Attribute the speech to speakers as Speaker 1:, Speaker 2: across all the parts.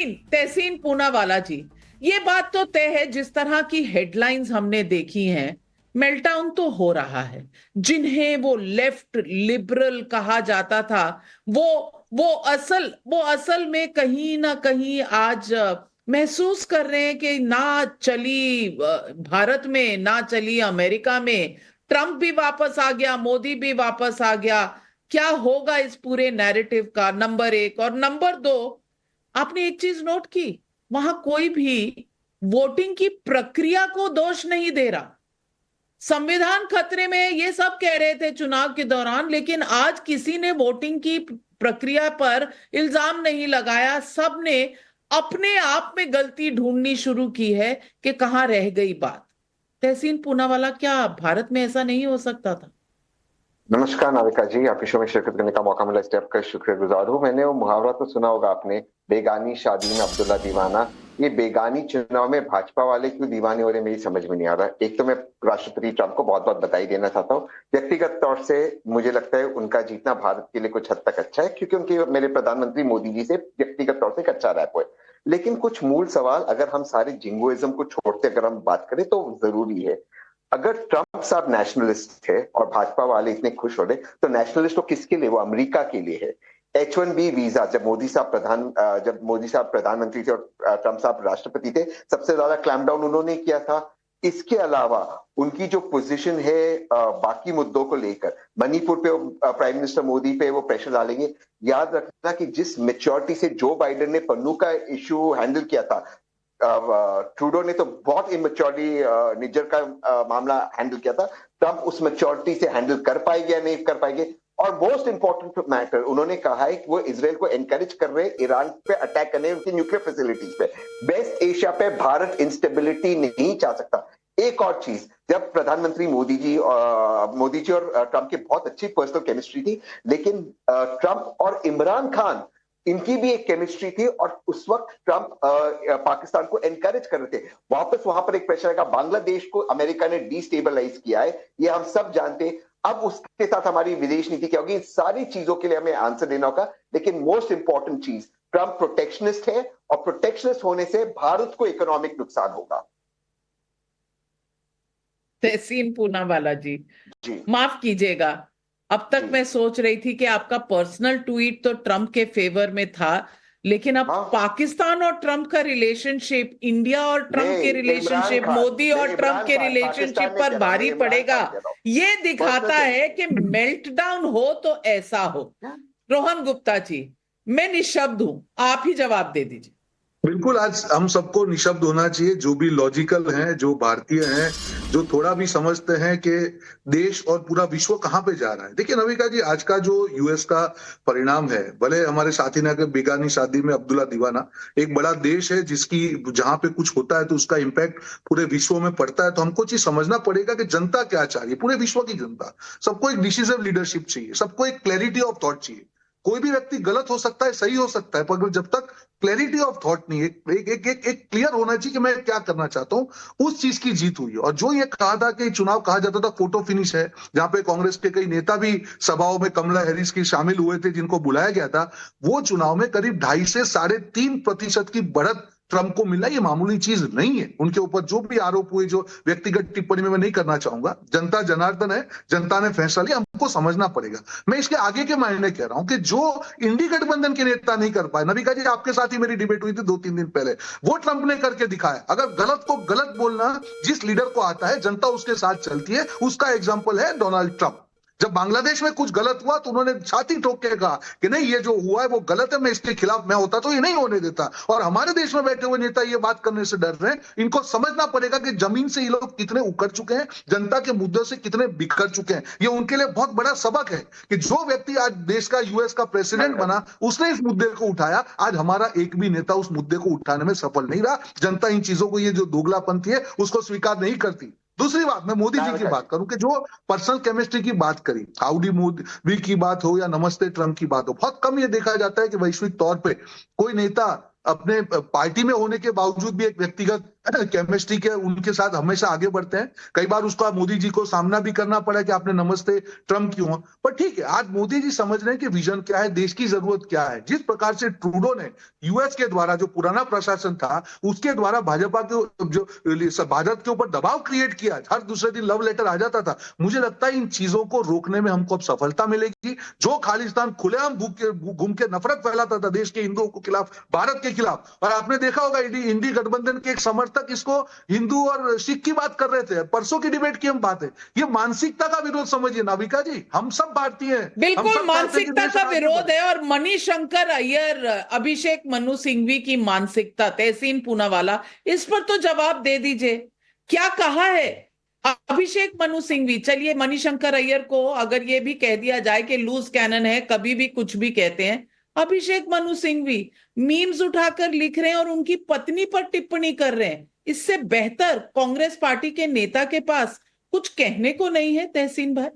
Speaker 1: तहसीन पूनावाला जी, ये बात तो तय है, जिस तरह की हेडलाइंस हमने देखी हैं, मेल्टडाउन तो हो रहा है। जिन्हें वो लेफ्ट लिबरल कहा जाता था, वो वो असल में कहीं ना कहीं आज महसूस कर रहे हैं कि ना चली भारत में, ना चली अमेरिका में, ट्रंप भी वापस आ गया, मोदी भी वापस आ गया। क्या होगा इस पूरे नैरेटिव का? नंबर एक। और नंबर दो, आपने एक चीज नोट की, वहां कोई भी वोटिंग की प्रक्रिया को दोष नहीं दे रहा। संविधान खतरे में है, ये सब कह रहे थे चुनाव के दौरान, लेकिन आज किसी ने वोटिंग की प्रक्रिया पर इल्जाम नहीं लगाया। सबने अपने आप में गलती ढूंढनी शुरू की है कि कहां रह गई बात। तहसीन पूनावाला, क्या भारत में ऐसा नहीं हो सकता था?
Speaker 2: नमस्कार नाविका जी, आपके शो में शिरकत करने का मौका मिला, इसलिए आपका शुक्रगुजार हूँ। मैंने वो मुहावरा तो सुना होगा आपने, बेगानी शादी में अब्दुल्ला दीवाना। ये बेगानी चुनाव में भाजपा वाले क्यों दीवाने हो रहे, मेरी समझ में नहीं आ रहा। एक तो मैं राष्ट्रपति ट्रंप को बहुत बहुत बधाई देना चाहता हूँ। व्यक्तिगत तौर से मुझे लगता है उनका जीतना भारत के लिए कुछ हद तक अच्छा है, क्योंकि उनकी मेरे प्रधानमंत्री मोदी जी से व्यक्तिगत तौर से एक अच्छा रैपो है। लेकिन कुछ मूल सवाल, अगर हम सारे जिंगोइज्म को छोड़ते अगर हम बात करें तो जरूरी है। अगर ट्रंप साहब नेशनलिस्ट थे और भाजपा वाले इतने खुश हो रहे, तो नेशनलिस्ट तो किसके लिए? वो अमेरिका के लिए है। H1B वीजा जब मोदी साहब प्रधानमंत्री थे और ट्रंप साहब राष्ट्रपति थे, सबसे ज्यादा क्लैम्पडाउन उन्होंने किया था। इसके अलावा उनकी जो पोजीशन है बाकी मुद्दों को लेकर, मणिपुर पे प्राइम मिनिस्टर मोदी पे वो प्रेशर डालेंगे। याद रखना कि जिस मेच्योरिटी से जो बाइडेन ने पन्नू का इश्यू हैंडल किया था, ट्रूडो ने तो बहुत इमेच्योरिटी निज्जर का मामला हैंडल किया था। ट्रंप उस मेच्योरिटी से हैंडल कर पाएंगे या नहीं कर पाएंगे। और मोस्ट इंपॉर्टेंट मैटर, उन्होंने कहा है कि वो इसराइल को एनकरेज कर रहे हैं ईरान पे अटैक करने, उनकी न्यूक्लियर फैसिलिटीज पे। वेस्ट एशिया पे भारत इंस्टेबिलिटी नहीं चाह सकता। एक और चीज, जब प्रधानमंत्री मोदी जी और ट्रंप की बहुत अच्छी पर्सनल केमिस्ट्री थी, लेकिन ट्रंप और इमरान खान, इनकी भी एक केमिस्ट्री थी, और उस वक्त ट्रंप पाकिस्तान को एनकरेज कर रहे थे। वापस वहां पर एक प्रेशर आएगा। बांग्लादेश को अमेरिका ने डिस्टेबलाइज किया है, ये हम सब जानते हैं। अब उसके साथ हमारी विदेश नीति क्या होगी, सारी चीजों के लिए हमें आंसर देना होगा। लेकिन मोस्ट इंपॉर्टेंट चीज, ट्रंप प्रोटेक्शनिस्ट है, और प्रोटेक्शनिस्ट होने से भारत को इकोनॉमिक नुकसान होगा।
Speaker 1: तहसीन पूनावाला जी,
Speaker 2: जी
Speaker 1: माफ कीजिएगा, अब तक
Speaker 2: जी।
Speaker 1: मैं सोच रही थी कि आपका पर्सनल ट्वीट तो ट्रंप के फेवर में था, लेकिन अब
Speaker 2: हाँ,
Speaker 1: पाकिस्तान और ट्रंप का रिलेशनशिप, इंडिया और ट्रंप के
Speaker 2: नहीं इमरान
Speaker 1: रिलेशनशिप,
Speaker 2: खान,
Speaker 1: मोदी और
Speaker 2: नहीं
Speaker 1: ट्रंप
Speaker 2: इमरान
Speaker 1: के
Speaker 2: खान, पाकिस्तान
Speaker 1: रिलेशनशिप
Speaker 2: नहीं
Speaker 1: पर
Speaker 2: कह रहा हूं, मैं
Speaker 1: भारी
Speaker 2: इमरान
Speaker 1: पड़ेगा।
Speaker 2: खान कह रहा हूं।
Speaker 1: ये दिखाता
Speaker 2: पर्सनल
Speaker 1: है कि मेल्टडाउन हो तो ऐसा हो। रोहन गुप्ता जी, मैं निशब्द हूं, आप ही जवाब दे दीजिए।
Speaker 3: बिल्कुल, आज हम सबको निशब्द होना चाहिए, जो भी लॉजिकल हैं, जो भारतीय हैं, जो थोड़ा भी समझते हैं कि देश और पूरा विश्व कहाँ पे जा रहा है। देखिए नविका जी, आज का जो यूएस का परिणाम है, भले हमारे साथी ने बेगानी शादी में अब्दुल्ला दीवाना, एक बड़ा देश है जिसकी जहां पे कुछ होता है तो उसका इम्पैक्ट पूरे विश्व में पड़ता है। तो हमको चीज समझना पड़ेगा कि जनता क्या चाह रही है, पूरे विश्व की जनता। सबको एक डिसिसिव लीडरशिप चाहिए, सबको एक क्लैरिटी ऑफ थॉट चाहिए। कोई भी व्यक्ति गलत हो सकता है, सही हो सकता है, पर जब तक क्लैरिटी ऑफ थॉट नहीं है, एक क्लियर होना चाहिए कि मैं क्या करना चाहता हूं, उस चीज की जीत हुई है। और जो ये कहा था कि चुनाव कहा जाता था फोटो फिनिश है, जहां पे कांग्रेस के कई नेता भी सभाओं में कमला हैरिस की शामिल हुए थे, जिनको बुलाया गया था, वो चुनाव में करीब 2.5 से 3.5% की बढ़त ट्रंप को मिला। ये मामूली चीज नहीं है। उनके ऊपर जो भी आरोप हुए, जो व्यक्तिगत टिप्पणी में मैं नहीं करना चाहूंगा, जनता जनार्दन है, जनता ने फैसला लिया, हमको समझना पड़ेगा। मैं इसके आगे के मायने कह रहा हूं कि जो इंडी गठबंधन के नेता नहीं कर पाए, नबिका जी आपके साथ ही मेरी डिबेट हुई थी 2-3 दिन पहले, वो ट्रंप ने करके दिखाया। अगर गलत को गलत बोलना जिस लीडर को आता है, जनता उसके साथ चलती है, उसका एग्जाम्पल है डोनाल्ड ट्रंप। जब बांग्लादेश में कुछ गलत हुआ तो उन्होंने छाती ठोक के कहा कि नहीं, ये जो हुआ है वो गलत है, मैं इसके खिलाफ, मैं होता तो ये नहीं होने देता। और हमारे देश में बैठे हुए नेता ये बात करने से डर रहे हैं। इनको समझना पड़ेगा कि जमीन से ये लोग कितने उखड़ चुके हैं, जनता के मुद्दों से कितने बिखर चुके हैं। ये उनके लिए बहुत बड़ा सबक है कि जो व्यक्ति आज देश का, यूएस का प्रेसिडेंट बना, उसने इस मुद्दे को उठाया। आज हमारा एक भी नेता उस मुद्दे को उठाने में सफल नहीं रहा। जनता इन चीजों को, ये जो दोगलापंथी है, उसको स्वीकार नहीं करती। दूसरी बात, मैं मोदी जी की बात करूं कि जो पर्सनल केमिस्ट्री की बात करी, हाउडी मोदी की बात हो या नमस्ते ट्रंप की बात हो, बहुत कम ये देखा जाता है कि वैश्विक तौर पे कोई नेता अपने पार्टी में होने के बावजूद भी एक व्यक्तिगत केमिस्ट्री के उनके साथ हमेशा आगे बढ़ते हैं। कई बार उसका मोदी जी को सामना भी करना पड़ा कि आपने नमस्ते ट्रम्प क्यों, पर ठीक है, आज मोदी जी समझ रहे हैं कि विजन क्या है, देश की जरूरत क्या है। जिस प्रकार से ट्रूडो ने यूएस के द्वारा, जो पुराना प्रशासन था उसके द्वारा भाजपा के जो भारत के ऊपर दबाव क्रिएट किया, हर दूसरे दिन लव लेटर आ जाता था, मुझे लगता है इन चीजों को रोकने में हमको अब सफलता मिलेगी। जो खालिस्तान खुलेआम घूम के नफरत फैलाता था देश के हिंदुओं के खिलाफ, भारत के खिलाफ, और आपने देखा होगा इंडी गठबंधन के एक समर्थक इसको हिंदू और सिख की बात कर रहे थे। परसों की डिबेट की हम बात है, ये मानसिकता का विरोध समझिए नाविका जी, हम सब भारतीय हैं।
Speaker 1: बिल्कुल मानसिकता का विरोध है। और मणिशंकर अय्यर, अभिषेक मनु सिंघवी की मानसिकता, तहसीन पूनावाला, इस पर तो जवाब दे दीजिए, क्या कहा है अभिषेक मनु सिंघवी? चलिए, मणिशंकर अय्यर को अगर ये भी कह दिया जाए कि लूज कैनन है, कभी भी कुछ भी कहते हैं, अभिषेक मनु सिंघवी मीम्स उठाकर लिख रहे हैं और उनकी पत्नी पर टिप्पणी कर रहे हैं। इससे बेहतर कांग्रेस पार्टी के नेता के पास कुछ कहने को नहीं है। तहसीन भाई,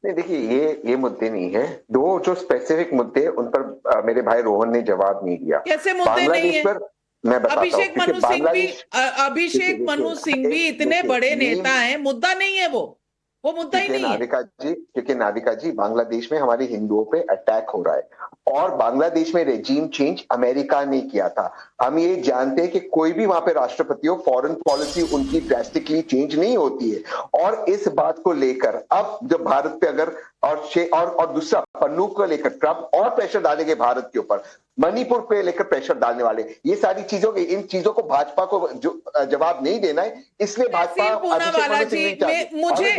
Speaker 2: नहीं, देखिए, ये मुद्दे नहीं है। दो जो स्पेसिफिक मुद्दे, उन पर मेरे भाई रोहन ने जवाब नहीं दिया।
Speaker 1: कैसे मुद्दे नहीं है?
Speaker 2: पर मैं बताता हूं,
Speaker 1: अभिषेक मनु सिंघवी, अभिषेक
Speaker 2: देखिए,
Speaker 1: मनु सिंघवी इतने बड़े नेता हैं, मुद्दा नहीं है वो मुद्दा ही नहीं है।
Speaker 2: क्योंकि नाविका जी, बांग्लादेश में हमारे हिंदुओं पे अटैक हो रहा है और बांग्लादेश में रेजिम चेंज अमेरिका ने किया था। हम ये जानते हैं कि कोई भी वहां पे राष्ट्रपति हो, फॉरेन पॉलिसी उनकी ड्रास्टिकली चेंज नहीं होती है। और इस बात को लेकर अब जब भारत पे अगर और दूसरा पन्नू को लेकर ट्रंप और प्रेशर डालेंगे भारत के ऊपर, मणिपुर पे लेकर प्रेशर डालने वाले, ये सारी चीजों के, इन चीजों को भाजपा को जो जवाब नहीं देना है, इसलिए भाजपा
Speaker 1: पूनावाला जी, मुझे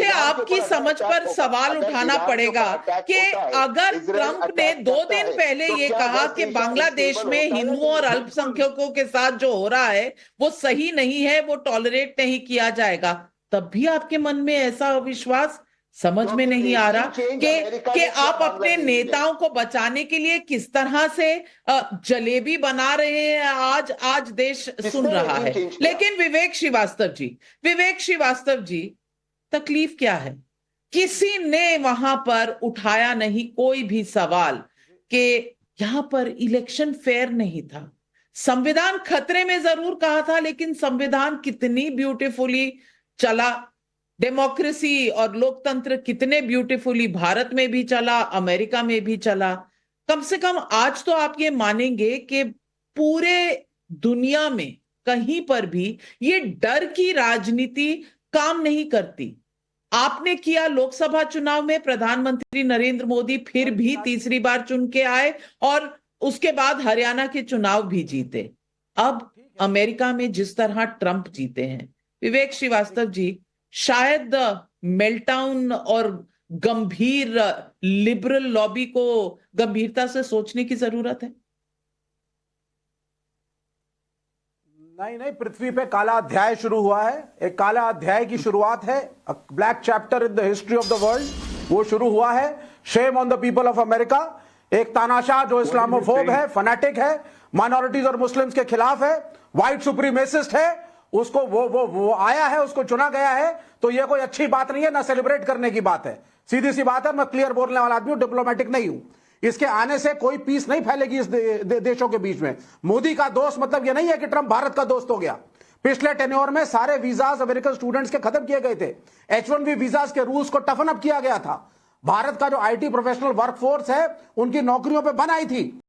Speaker 1: आपकी समझ पर सवाल उठाना पड़ेगा कि अगर ट्रंप ने 2 दिन पहले ये कहा कि बांग्लादेश में हिंदुओं और अल्पसंख्यकों के साथ जो हो रहा है वो सही नहीं है, वो टॉलरेट नहीं किया जाएगा, तब भी आपके मन में ऐसा विश्वास समझ में नहीं आ रहा कि आप अपने नेताओं को बचाने के लिए किस तरह से जलेबी बना रहे हैं। आज देश सुन रहा है। लेकिन विवेक श्रीवास्तव जी, तकलीफ क्या है? किसी ने वहां पर उठाया नहीं कोई भी सवाल कि यहां पर इलेक्शन फेयर नहीं था। संविधान खतरे में जरूर कहा था, लेकिन संविधान कितनी ब्यूटीफुली चला, डेमोक्रेसी और लोकतंत्र कितने ब्यूटीफुली भारत में भी चला, अमेरिका में भी चला। कम से कम आज तो आप ये मानेंगे कि पूरे दुनिया में कहीं पर भी ये डर की राजनीति काम नहीं करती। आपने किया लोकसभा चुनाव में, प्रधानमंत्री नरेंद्र मोदी फिर भी तीसरी बार चुन के आए और उसके बाद हरियाणा के चुनाव भी जीते। अब अमेरिका में जिस तरह ट्रंप जीते हैं, विवेक श्रीवास्तव जी, शायद मेल्टाउन और गंभीर लिबरल लॉबी को गंभीरता से सोचने की जरूरत है।
Speaker 4: नहीं, पृथ्वी पे काला अध्याय शुरू हुआ है। एक काला अध्याय की शुरुआत है, black chapter in the history of the world, वो शुरू हुआ है। Shame on the people of America. एक तानाशाह जो इस्लामोफोब है, फनाटिक है, माइनॉरिटीज और मुस्लिम्स के खिलाफ है, व्हाइट सुप्रीमेसिस्ट है, उसको वो आया है, उसको चुना गया है, तो ये कोई अच्छी बात नहीं है, ना सेलिब्रेट करने की बात है। सीधी सी बात है, मैं क्लियर बोलने वाला आदमी हूं, डिप्लोमेटिक नहीं हूं। इसके आने से कोई पीस नहीं फैलेगी इस देशों के बीच में। मोदी का दोस्त मतलब ये नहीं है कि ट्रंप भारत का दोस्त हो गया। पिछले टेन्योर में सारे वीजाज अमेरिकन स्टूडेंट्स के खत्म किए गए थे। H1B वीजाज के रूल्स को टफन अप किया गया था। भारत का जो IT प्रोफेशनल वर्कफोर्स है, उनकी नौकरियों पर बन आई थी।